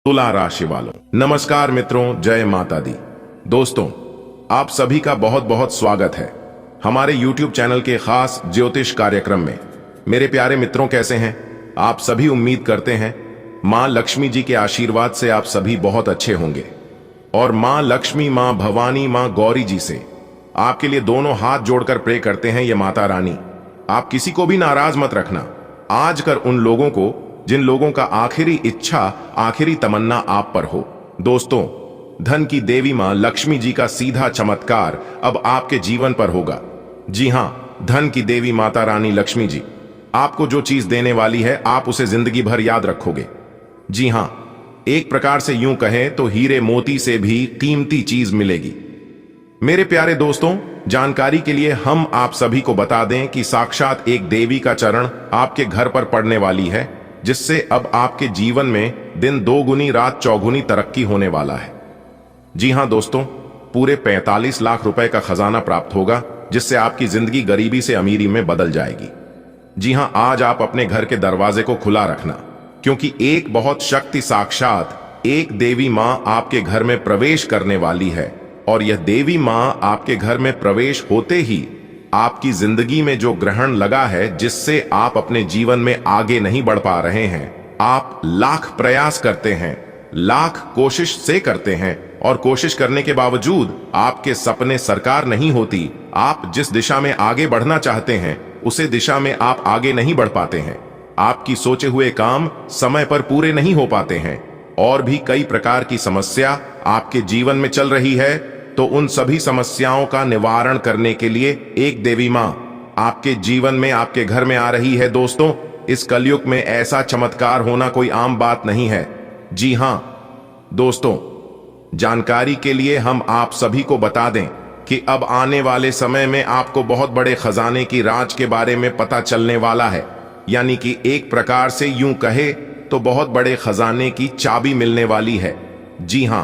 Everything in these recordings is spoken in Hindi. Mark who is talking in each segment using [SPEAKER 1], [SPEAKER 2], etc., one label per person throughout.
[SPEAKER 1] तुला राशि वालों, नमस्कार मित्रों, जय माता दी। दोस्तों, आप सभी का बहुत बहुत स्वागत है हमारे YouTube चैनल के खास ज्योतिष कार्यक्रम में। मेरे प्यारे मित्रों, कैसे हैं आप सभी? उम्मीद करते हैं मां लक्ष्मी जी के आशीर्वाद से आप सभी बहुत अच्छे होंगे और मां लक्ष्मी, मां भवानी, मां गौरी जी से आपके लिए दोनों हाथ जोड़कर प्रे करते हैं। ये माता रानी आप किसी को भी नाराज मत रखना, आज कर उन लोगों को जिन लोगों का आखिरी इच्छा, आखिरी तमन्ना आप पर हो। दोस्तों, धन की देवी मां लक्ष्मी जी का सीधा चमत्कार अब आपके जीवन पर होगा। जी हां, धन की देवी माता रानी लक्ष्मी जी आपको जो चीज देने वाली है, आप उसे जिंदगी भर याद रखोगे। जी हां, एक प्रकार से यूं कहें तो हीरे मोती से भी कीमती चीज मिलेगी। मेरे प्यारे दोस्तों, जानकारी के लिए हम आप सभी को बता दें कि साक्षात एक देवी का चरण आपके घर पर पड़ने वाली है, जिससे अब आपके जीवन में दिन दोगुनी रात चौगुनी तरक्की होने वाला है। जी हां दोस्तों, पूरे 45 लाख रुपए का खजाना प्राप्त होगा, जिससे आपकी जिंदगी गरीबी से अमीरी में बदल जाएगी। जी हां, आज आप अपने घर के दरवाजे को खुला रखना, क्योंकि एक बहुत शक्ति साक्षात एक देवी मां आपके घर में प्रवेश करने वाली है। और यह देवी मां आपके घर में प्रवेश होते ही आपकी जिंदगी में जो ग्रहण लगा है, जिससे आप अपने जीवन में आगे नहीं बढ़ पा रहे हैं, आप लाख प्रयास करते हैं, लाख कोशिश से करते हैं और कोशिश करने के बावजूद आपके सपने साकार नहीं होती। आप जिस दिशा में आगे बढ़ना चाहते हैं, उसे दिशा में आप आगे नहीं बढ़ पाते हैं। आपकी सोचे हुए काम समय पर पूरे नहीं हो पाते हैं और भी कई प्रकार की समस्या आपके जीवन में चल रही है। तो उन सभी समस्याओं का निवारण करने के लिए एक देवी मां आपके जीवन में, आपके घर में आ रही है। दोस्तों, इस कलयुग में ऐसा चमत्कार होना कोई आम बात नहीं है। जी हां दोस्तों, जानकारी के लिए हम आप सभी को बता दें कि अब आने वाले समय में आपको बहुत बड़े खजाने की राज के बारे में पता चलने वाला है। यानी कि एक प्रकार से यूं कहे तो बहुत बड़े खजाने की चाबी मिलने वाली है। जी हां,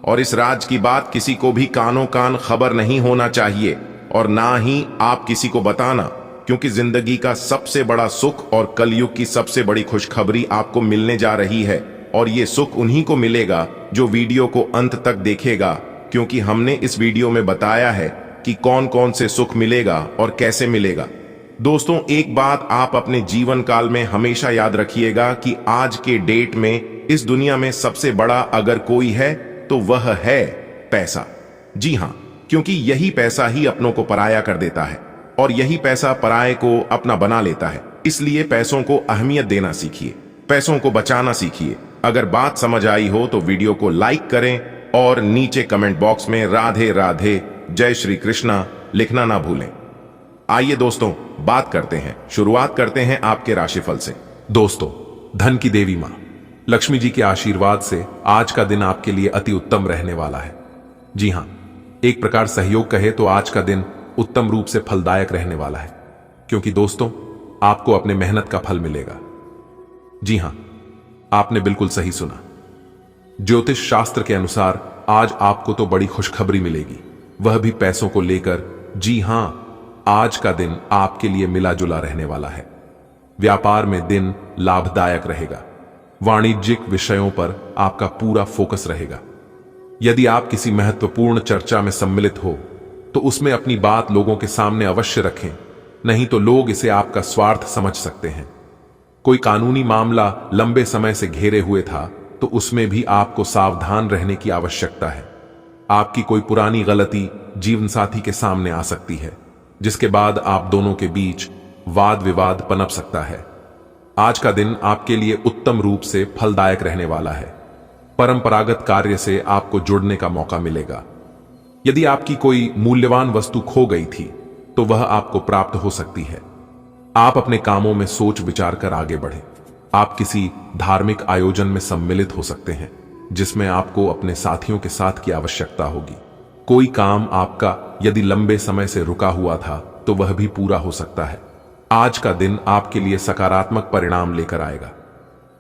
[SPEAKER 1] और इस राज की बात किसी को भी कानों कान खबर नहीं होना चाहिए और ना ही आप किसी को बताना, क्योंकि जिंदगी का सबसे बड़ा सुख और कलयुग की सबसे बड़ी खुशखबरी आपको मिलने जा रही है। और ये सुख उन्हीं को मिलेगा जो वीडियो को अंत तक देखेगा, क्योंकि हमने इस वीडियो में बताया है कि कौन कौन से सुख मिलेगा और कैसे मिलेगा। दोस्तों, एक बात आप अपने जीवन काल में हमेशा याद रखिएगा कि आज के डेट में इस दुनिया में सबसे बड़ा अगर कोई है तो वह है पैसा। जी हां, क्योंकि यही पैसा ही अपनों को पराया कर देता है और यही पैसा पराये को अपना बना लेता है। इसलिए पैसों को अहमियत देना सीखिए, पैसों को बचाना सीखिए। अगर बात समझ आई हो तो वीडियो को लाइक करें और नीचे कमेंट बॉक्स में राधे राधे, जय श्री कृष्णा लिखना ना भूलें। आइए दोस्तों, बात करते हैं, शुरुआत करते हैं आपके राशिफल से। दोस्तों, धन की देवी मां लक्ष्मी जी के आशीर्वाद से आज का दिन आपके लिए अति उत्तम रहने वाला है। जी हां, एक प्रकार सहयोग कहे तो आज का दिन उत्तम रूप से फलदायक रहने वाला है, क्योंकि दोस्तों आपको अपने मेहनत का फल मिलेगा। जी हां, आपने बिल्कुल सही सुना। ज्योतिष शास्त्र के अनुसार आज आपको तो बड़ी खुशखबरी मिलेगी, वह भी पैसों को लेकर। जी हां, आज का दिन आपके लिए मिला जुला रहने वाला है। व्यापार में दिन लाभदायक रहेगा, वाणिज्यिक विषयों पर आपका पूरा फोकस रहेगा। यदि आप किसी महत्वपूर्ण चर्चा में सम्मिलित हो तो उसमें अपनी बात लोगों के सामने अवश्य रखें, नहीं तो लोग इसे आपका स्वार्थ समझ सकते हैं। कोई कानूनी मामला लंबे समय से घेरे हुए था तो उसमें भी आपको सावधान रहने की आवश्यकता है। आपकी कोई पुरानी गलती जीवनसाथी के सामने आ सकती है, जिसके बाद आप दोनों के बीच वाद विवाद पनप सकता है। आज का दिन आपके लिए उत्तम रूप से फलदायक रहने वाला है। परंपरागत कार्य से आपको जुड़ने का मौका मिलेगा। यदि आपकी कोई मूल्यवान वस्तु खो गई थी तो वह आपको प्राप्त हो सकती है। आप अपने कामों में सोच विचार कर आगे बढ़ें। आप किसी धार्मिक आयोजन में सम्मिलित हो सकते हैं, जिसमें आपको अपने साथियों के साथ की आवश्यकता होगी। कोई काम आपका यदि लंबे समय से रुका हुआ था तो वह भी पूरा हो सकता है। आज का दिन आपके लिए सकारात्मक परिणाम लेकर आएगा।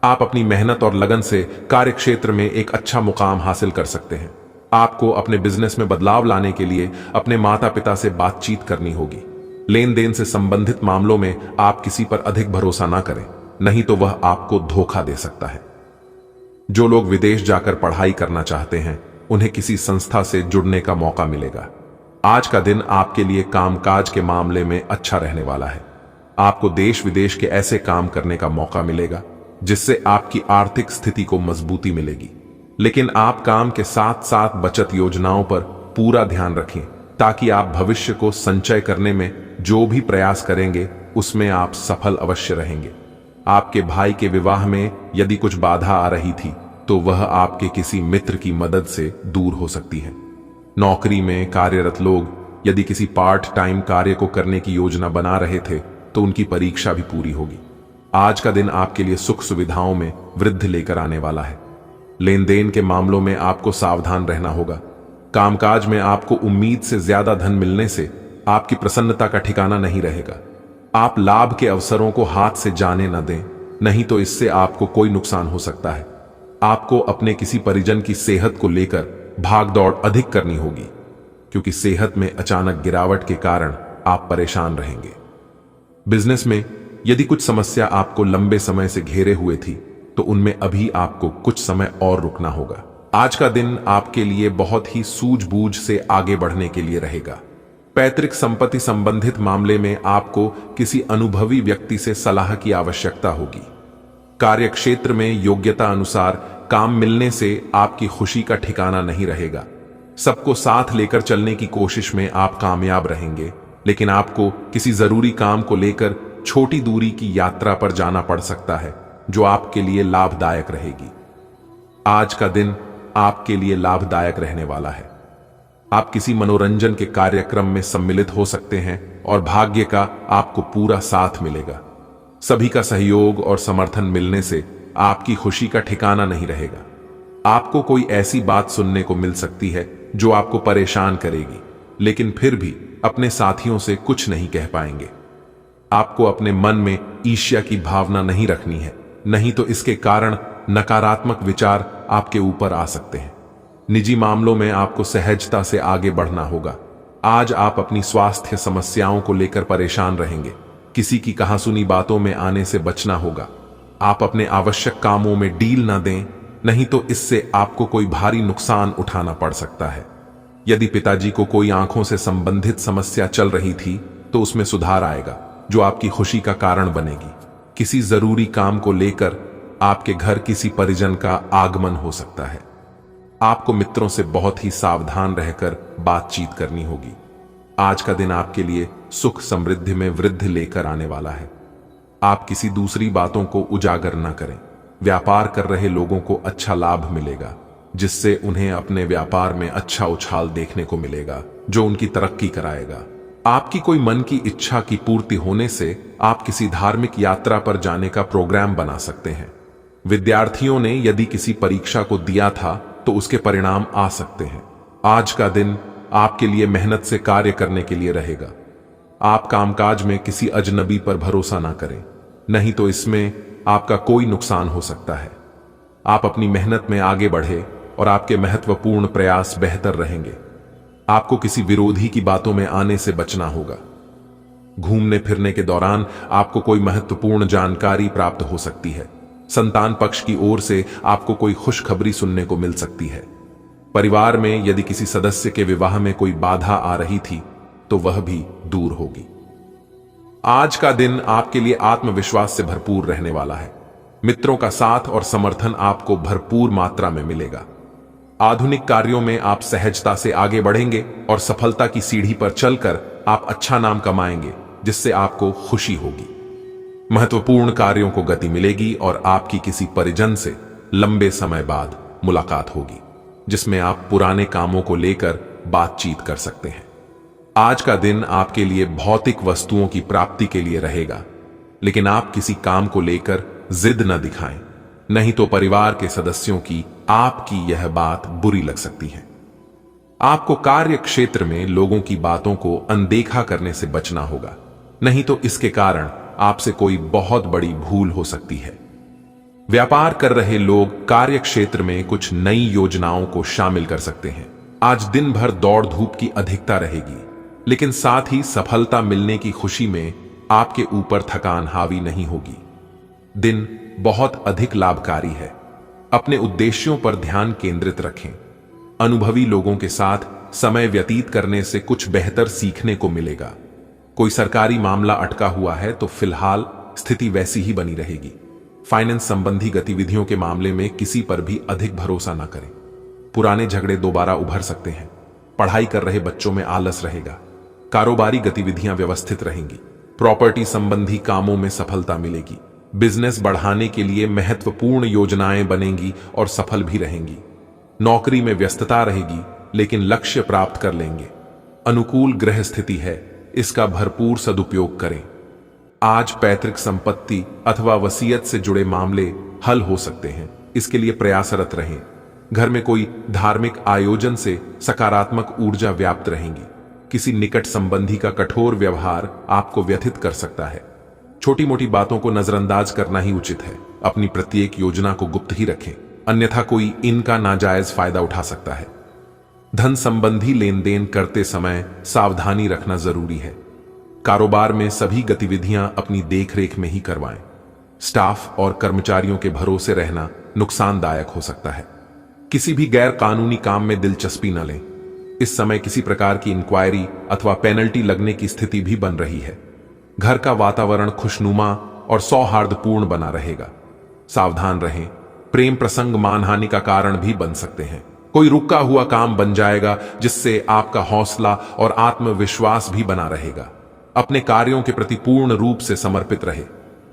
[SPEAKER 1] आप अपनी मेहनत और लगन से कार्यक्षेत्र में एक अच्छा मुकाम हासिल कर सकते हैं। आपको अपने बिजनेस में बदलाव लाने के लिए अपने माता पिता से बातचीत करनी होगी। लेन देन से संबंधित मामलों में आप किसी पर अधिक भरोसा ना करें, नहीं तो वह आपको धोखा दे सकता है। जो लोग विदेश जाकर पढ़ाई करना चाहते हैं उन्हें किसी संस्था से जुड़ने का मौका मिलेगा। आज का दिन आपके लिए कामकाज के मामले में अच्छा रहने वाला है। आपको देश विदेश के ऐसे काम करने का मौका मिलेगा जिससे आपकी आर्थिक स्थिति को मजबूती मिलेगी। लेकिन आप काम के साथ साथ बचत योजनाओं पर पूरा ध्यान रखें ताकि आप भविष्य को संचय करने में जो भी प्रयास करेंगे उसमें आप सफल अवश्य रहेंगे। आपके भाई के विवाह में यदि कुछ बाधा आ रही थी तो वह आपके किसी मित्र की मदद से दूर हो सकती है। नौकरी में कार्यरत लोग यदि किसी पार्ट टाइम कार्य को करने की योजना बना रहे थे तो उनकी परीक्षा भी पूरी होगी। आज का दिन आपके लिए सुख सुविधाओं में वृद्धि लेकर आने वाला है। लेन देन के मामलों में आपको सावधान रहना होगा। कामकाज में आपको उम्मीद से ज्यादा धन मिलने से आपकी प्रसन्नता का ठिकाना नहीं रहेगा। आप लाभ के अवसरों को हाथ से जाने न दें, नहीं तो इससे आपको कोई नुकसान हो सकता है। आपको अपने किसी परिजन की सेहत को लेकर भाग दौड़ अधिक करनी होगी क्योंकि सेहत में अचानक गिरावट के कारण आप परेशान रहेंगे। बिजनेस में यदि कुछ समस्या आपको लंबे समय से घेरे हुए थी तो उनमें अभी आपको कुछ समय और रुकना होगा। आज का दिन आपके लिए बहुत ही सूझबूझ से आगे बढ़ने के लिए रहेगा। पैतृक संपत्ति संबंधित मामले में आपको किसी अनुभवी व्यक्ति से सलाह की आवश्यकता होगी। कार्य क्षेत्र में योग्यता अनुसार काम मिलने से आपकी खुशी का ठिकाना नहीं रहेगा। सबको साथ लेकर चलने की कोशिश में आप कामयाब रहेंगे, लेकिन आपको किसी जरूरी काम को लेकर छोटी दूरी की यात्रा पर जाना पड़ सकता है जो आपके लिए लाभदायक रहेगी। आज का दिन आपके लिए लाभदायक रहने वाला है। आप किसी मनोरंजन के कार्यक्रम में सम्मिलित हो सकते हैं और भाग्य का आपको पूरा साथ मिलेगा। सभी का सहयोग और समर्थन मिलने से आपकी खुशी का ठिकाना नहीं रहेगा। आपको कोई ऐसी बात सुनने को मिल सकती है जो आपको परेशान करेगी, लेकिन फिर भी अपने साथियों से कुछ नहीं कह पाएंगे। आपको अपने मन में ईर्ष्या की भावना नहीं रखनी है, नहीं तो इसके कारण नकारात्मक विचार आपके ऊपर आ सकते हैं। निजी मामलों में आपको सहजता से आगे बढ़ना होगा। आज आप अपनी स्वास्थ्य समस्याओं को लेकर परेशान रहेंगे। किसी की कहासुनी बातों में आने से बचना होगा। आप अपने आवश्यक कामों में डील न दें, नहीं तो इससे आपको कोई भारी नुकसान उठाना पड़ सकता है। यदि पिताजी को कोई आंखों से संबंधित समस्या चल रही थी तो उसमें सुधार आएगा जो आपकी खुशी का कारण बनेगी। किसी जरूरी काम को लेकर आपके घर किसी परिजन का आगमन हो सकता है। आपको मित्रों से बहुत ही सावधान रहकर बातचीत करनी होगी। आज का दिन आपके लिए सुख समृद्धि में वृद्धि लेकर आने वाला है। आप किसी दूसरी बातों को उजागर न करें। व्यापार कर रहे लोगों को अच्छा लाभ मिलेगा जिससे उन्हें अपने व्यापार में अच्छा उछाल देखने को मिलेगा जो उनकी तरक्की कराएगा। आपकी कोई मन की इच्छा की पूर्ति होने से आप किसी धार्मिक यात्रा पर जाने का प्रोग्राम बना सकते हैं। विद्यार्थियों ने यदि किसी परीक्षा को दिया था तो उसके परिणाम आ सकते हैं। आज का दिन आपके लिए मेहनत से कार्य करने के लिए रहेगा। आप कामकाज में किसी अजनबी पर भरोसा ना करें, नहीं तो इसमें आपका कोई नुकसान हो सकता है। आप अपनी मेहनत में आगे बढ़े और आपके महत्वपूर्ण प्रयास बेहतर रहेंगे। आपको किसी विरोधी की बातों में आने से बचना होगा। घूमने फिरने के दौरान आपको कोई महत्वपूर्ण जानकारी प्राप्त हो सकती है। संतान पक्ष की ओर से आपको कोई खुशखबरी सुनने को मिल सकती है। परिवार में यदि किसी सदस्य के विवाह में कोई बाधा आ रही थी तो वह भी दूर होगी। आज का दिन आपके लिए आत्मविश्वास से भरपूर रहने वाला है। मित्रों का साथ और समर्थन आपको भरपूर मात्रा में मिलेगा। आधुनिक कार्यों में आप सहजता से आगे बढ़ेंगे और सफलता की सीढ़ी पर चलकर आप अच्छा नाम कमाएंगे जिससे आपको खुशी होगी। महत्वपूर्ण कार्यों को गति मिलेगी और आपकी किसी परिजन से लंबे समय बाद मुलाकात होगी जिसमें आप पुराने कामों को लेकर बातचीत कर सकते हैं। आज का दिन आपके लिए भौतिक वस्तुओं की प्राप्ति के लिए रहेगा, लेकिन आप किसी काम को लेकर जिद न दिखाएं, नहीं तो परिवार के सदस्यों की आपकी यह बात बुरी लग सकती है। आपको कार्य क्षेत्र में लोगों की बातों को अनदेखा करने से बचना होगा, नहीं तो इसके कारण आपसे कोई बहुत बड़ी भूल हो सकती है। व्यापार कर रहे लोग कार्य क्षेत्र में कुछ नई योजनाओं को शामिल कर सकते हैं। आज दिन भर दौड़ धूप की अधिकता रहेगी, लेकिन साथ ही सफलता मिलने की खुशी में आपके ऊपर थकान हावी नहीं होगी। दिन बहुत अधिक लाभकारी है। अपने उद्देश्यों पर ध्यान केंद्रित रखें। अनुभवी लोगों के साथ समय व्यतीत करने से कुछ बेहतर सीखने को मिलेगा। कोई सरकारी मामला अटका हुआ है तो फिलहाल स्थिति वैसी ही बनी रहेगी। फाइनेंस संबंधी गतिविधियों के मामले में किसी पर भी अधिक भरोसा न करें। पुराने झगड़े दोबारा उभर सकते हैं। पढ़ाई कर रहे बच्चों में आलस रहेगा। कारोबारी गतिविधियां व्यवस्थित रहेंगी। प्रॉपर्टी संबंधी कामों में सफलता मिलेगी। बिजनेस बढ़ाने के लिए महत्वपूर्ण योजनाएं बनेंगी और सफल भी रहेंगी। नौकरी में व्यस्तता रहेगी, लेकिन लक्ष्य प्राप्त कर लेंगे। अनुकूल ग्रह स्थिति है, इसका भरपूर सदुपयोग करें। आज पैतृक संपत्ति अथवा वसीयत से जुड़े मामले हल हो सकते हैं, इसके लिए प्रयासरत रहें। घर में कोई धार्मिक आयोजन से सकारात्मक ऊर्जा व्याप्त रहेंगी। किसी निकट संबंधी का कठोर व्यवहार आपको व्यथित कर सकता है। छोटी मोटी बातों को नजरअंदाज करना ही उचित है। अपनी प्रत्येक योजना को गुप्त ही रखें, अन्यथा कोई इनका नाजायज फायदा उठा सकता है। धन संबंधी लेन देन करते समय सावधानी रखना जरूरी है। कारोबार में सभी गतिविधियां अपनी देखरेख में ही करवाएं। स्टाफ और कर्मचारियों के भरोसे रहना नुकसानदायक हो सकता है। किसी भी गैर कानूनी काम में दिलचस्पी न लें। इस समय किसी प्रकार की इंक्वायरी अथवा पेनल्टी लगने की स्थिति भी बन रही है। घर का वातावरण खुशनुमा और सौहार्दपूर्ण बना रहेगा। सावधान रहें, प्रेम प्रसंग मानहानि का कारण भी बन सकते हैं। कोई रुका हुआ काम बन जाएगा, जिससे आपका हौसला और आत्मविश्वास भी बना रहेगा। अपने कार्यों के प्रति पूर्ण रूप से समर्पित रहे।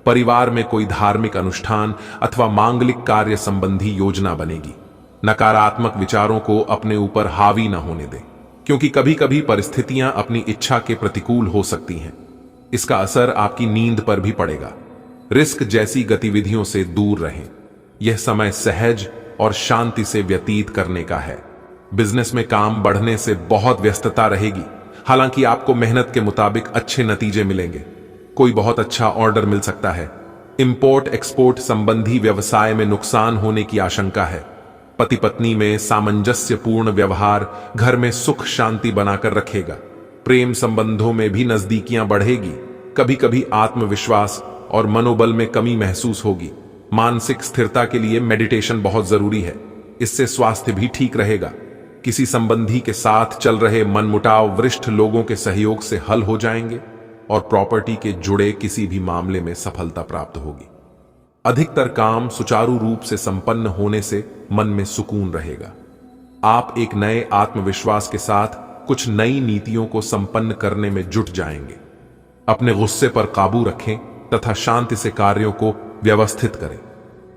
[SPEAKER 1] परिवार में कोई धार्मिक अनुष्ठान अथवा मांगलिक कार्य संबंधी योजना बनेगी। नकारात्मक विचारों को अपने ऊपर हावी न होने दें, क्योंकि कभी कभी परिस्थितियां अपनी इच्छा के प्रतिकूल हो सकती हैं। इसका असर आपकी नींद पर भी पड़ेगा। रिस्क जैसी गतिविधियों से दूर रहें। यह समय सहज और शांति से व्यतीत करने का है। बिजनेस में काम बढ़ने से बहुत व्यस्तता रहेगी, हालांकि आपको मेहनत के मुताबिक अच्छे नतीजे मिलेंगे। कोई बहुत अच्छा ऑर्डर मिल सकता है। इंपोर्ट एक्सपोर्ट संबंधी व्यवसाय में नुकसान होने की आशंका है। पति पत्नी में सामंजस्यपूर्ण व्यवहार घर में सुख शांति बनाकर रखेगा। प्रेम संबंधों में भी नजदीकियां बढ़ेगी। कभी कभी आत्मविश्वास और मनोबल में कमी महसूस होगी। मानसिक स्थिरता के लिए मेडिटेशन बहुत जरूरी है। इससे स्वास्थ्य भी ठीक रहेगा। किसी संबंधी के साथ चल रहे मनमुटाव वरिष्ठ लोगों के सहयोग से हल हो जाएंगे और प्रॉपर्टी के जुड़े किसी भी मामले में सफलता प्राप्त होगी। अधिकतर काम सुचारू रूप से संपन्न होने से मन में सुकून रहेगा। आप एक नए आत्मविश्वास के साथ कुछ नई नीतियों को संपन्न करने में जुट जाएंगे। अपने गुस्से पर काबू रखें तथा शांति से कार्यों को व्यवस्थित करें।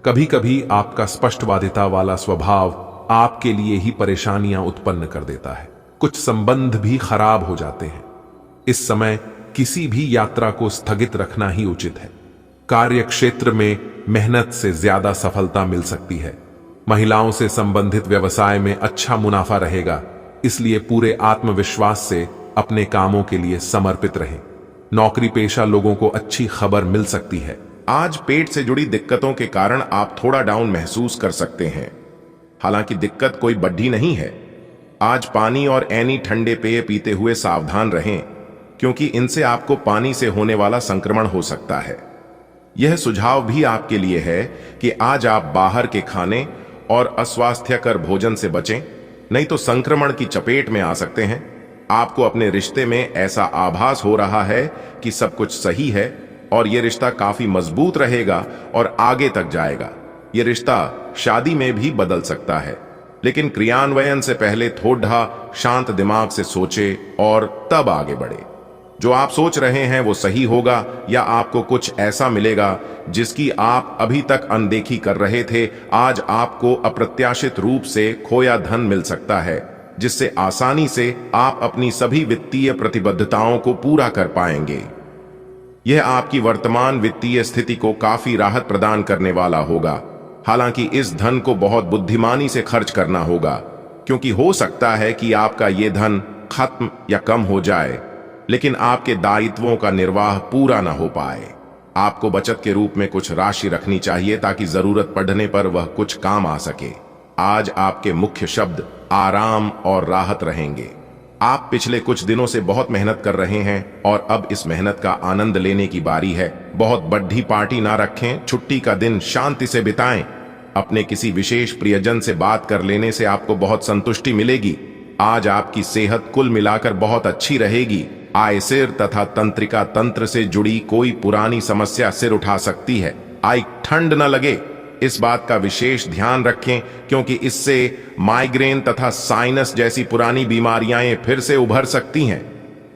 [SPEAKER 1] कभी कभी आपका स्पष्टवादिता वाला स्वभाव आपके लिए ही परेशानियां उत्पन्न कर देता है। कुछ संबंध भी खराब हो जाते हैं। इस समय किसी भी यात्रा को स्थगित रखना ही उचित है। कार्य क्षेत्र में मेहनत से ज्यादा सफलता मिल सकती है। महिलाओं से संबंधित व्यवसाय में अच्छा मुनाफा रहेगा, इसलिए पूरे आत्मविश्वास से अपने कामों के लिए समर्पित रहें। नौकरी पेशा लोगों को अच्छी खबर मिल सकती है।
[SPEAKER 2] आज पेट से जुड़ी दिक्कतों के कारण आप थोड़ा डाउन महसूस कर सकते हैं। हालांकि दिक्कत कोई बड़ी नहीं है। आज पानी और एनी ठंडे पेय पीते हुए सावधान रहें, क्योंकि इनसे आपको पानी से होने वाला संक्रमण हो सकता है। यह सुझाव भी आपके लिए है कि आज आप बाहर के खाने और अस्वास्थ्यकर भोजन से बचें, नहीं तो संक्रमण की चपेट में आ सकते हैं। आपको अपने रिश्ते में ऐसा आभास हो रहा है कि सब कुछ सही है और यह रिश्ता काफी मजबूत रहेगा और आगे तक जाएगा। यह रिश्ता शादी में भी बदल सकता है, लेकिन क्रियान्वयन से पहले थोड़ा शांत दिमाग से सोचे और तब आगे बढ़े। जो आप सोच रहे हैं वो सही होगा या आपको कुछ ऐसा मिलेगा जिसकी आप अभी तक अनदेखी कर रहे थे। आज आपको अप्रत्याशित रूप से खोया धन मिल सकता है, जिससे आसानी से आप अपनी सभी वित्तीय प्रतिबद्धताओं को पूरा कर पाएंगे। यह आपकी वर्तमान वित्तीय स्थिति को काफी राहत प्रदान करने वाला होगा। हालांकि इस धन को बहुत बुद्धिमानी से खर्च करना होगा, क्योंकि हो सकता है कि आपका यह धन खत्म या कम हो जाए, लेकिन आपके दायित्वों का निर्वाह पूरा न हो पाए। आपको बचत के रूप में कुछ राशि रखनी चाहिए ताकि जरूरत पड़ने पर वह कुछ काम आ सके। आज आपके मुख्य शब्द आराम और राहत रहेंगे। आप पिछले कुछ दिनों से बहुत मेहनत कर रहे हैं और अब इस मेहनत का आनंद लेने की बारी है। बहुत बड़ी पार्टी ना रखें, छुट्टी का दिन शांति से बिताएं। अपने किसी विशेष प्रियजन से बात कर लेने से आपको बहुत संतुष्टि मिलेगी। आज आपकी सेहत कुल मिलाकर बहुत अच्छी रहेगी। आय सिर तथा तंत्रिका तंत्र से जुड़ी कोई पुरानी समस्या सिर उठा सकती है। आय ठंड न लगे, इस बात का विशेष ध्यान रखें, क्योंकि इससे माइग्रेन तथा साइनस जैसी पुरानी बीमारियां फिर से उभर सकती हैं।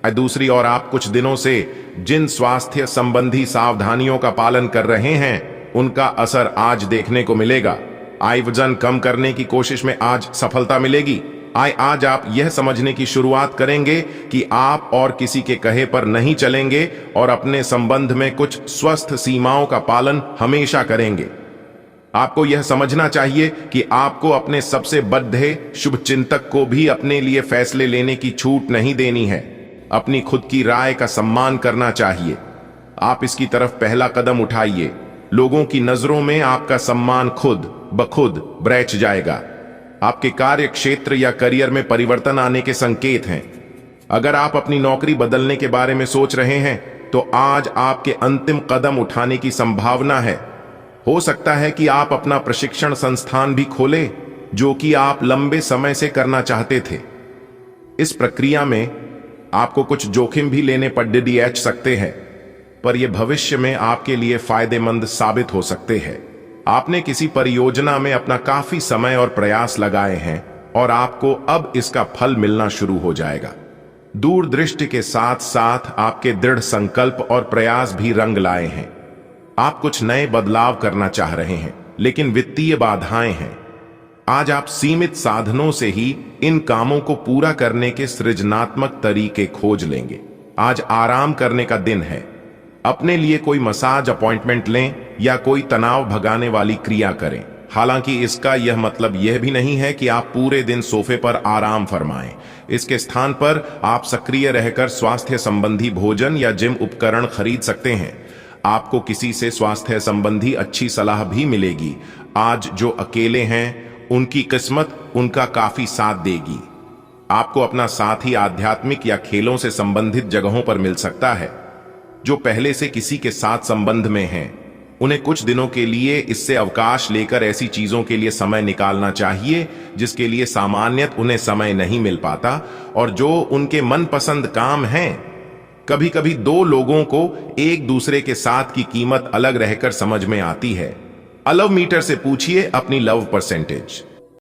[SPEAKER 2] दूसरी ओर आप कुछ दिनों से जिन स्वास्थ्य संबंधी सावधानियों का पालन कर रहे हैं, उनका असर आज देखने को मिलेगा। वजन कम करने की कोशिश में आज सफलता मिलेगी। आज आप यह समझने की शुरुआत करेंगे कि आप और किसी के कहे पर नहीं चलेंगे और अपने संबंध में कुछ स्वस्थ सीमाओं का पालन हमेशा करेंगे। आपको यह समझना चाहिए कि आपको अपने सबसे बद्धे शुभचिंतक को भी अपने लिए फैसले लेने की छूट नहीं देनी है। अपनी खुद की राय का सम्मान करना चाहिए। आप इसकी तरफ पहला कदम उठाइए। लोगों की नजरों में आपका सम्मान खुद ब खुद ब्रैच जाएगा। आपके कार्य क्षेत्र या करियर में परिवर्तन आने के संकेत हैं। अगर आप अपनी नौकरी बदलने के बारे में सोच रहे हैं तो आज आपके अंतिम कदम उठाने की संभावना है। हो सकता है कि आप अपना प्रशिक्षण संस्थान भी खोलें, जो कि आप लंबे समय से करना चाहते थे। इस प्रक्रिया में आपको कुछ जोखिम भी लेने पड़ सकते हैं, पर यह भविष्य में आपके लिए फायदेमंद साबित हो सकते हैं। आपने किसी परियोजना में अपना काफी समय और प्रयास लगाए हैं और आपको अब इसका फल मिलना शुरू हो जाएगा। दूरदृष्टि के साथ साथ आपके दृढ़ संकल्प और प्रयास भी रंग लाए हैं। आप कुछ नए बदलाव करना चाह रहे हैं, लेकिन वित्तीय बाधाएं हैं। आज आप सीमित साधनों से ही इन कामों को पूरा करने के सृजनात्मक तरीके खोज लेंगे। आज आराम करने का दिन है। अपने लिए कोई मसाज अपॉइंटमेंट लें या कोई तनाव भगाने वाली क्रिया करें। हालांकि इसका यह मतलब यह भी नहीं है कि आप पूरे दिन सोफे पर आराम फरमाएं। इसके स्थान पर आप सक्रिय रहकर स्वास्थ्य संबंधी भोजन या जिम उपकरण खरीद सकते हैं। आपको किसी से स्वास्थ्य संबंधी अच्छी सलाह भी मिलेगी। आज जो अकेले हैं, उनकी किस्मत उनका काफी साथ देगी। आपको अपना साथी आध्यात्मिक या खेलों से संबंधित जगहों पर मिल सकता है। जो पहले से किसी के साथ संबंध में हैं, उन्हें कुछ दिनों के लिए इससे अवकाश लेकर ऐसी चीजों के लिए समय निकालना चाहिए जिसके लिए सामान्यतः उन्हें समय नहीं मिल पाता और जो उनके मनपसंद काम हैं। कभी कभी दो लोगों को एक दूसरे के साथ की कीमत अलग रहकर समझ में आती है। लव मीटर से पूछिए अपनी लव परसेंटेज।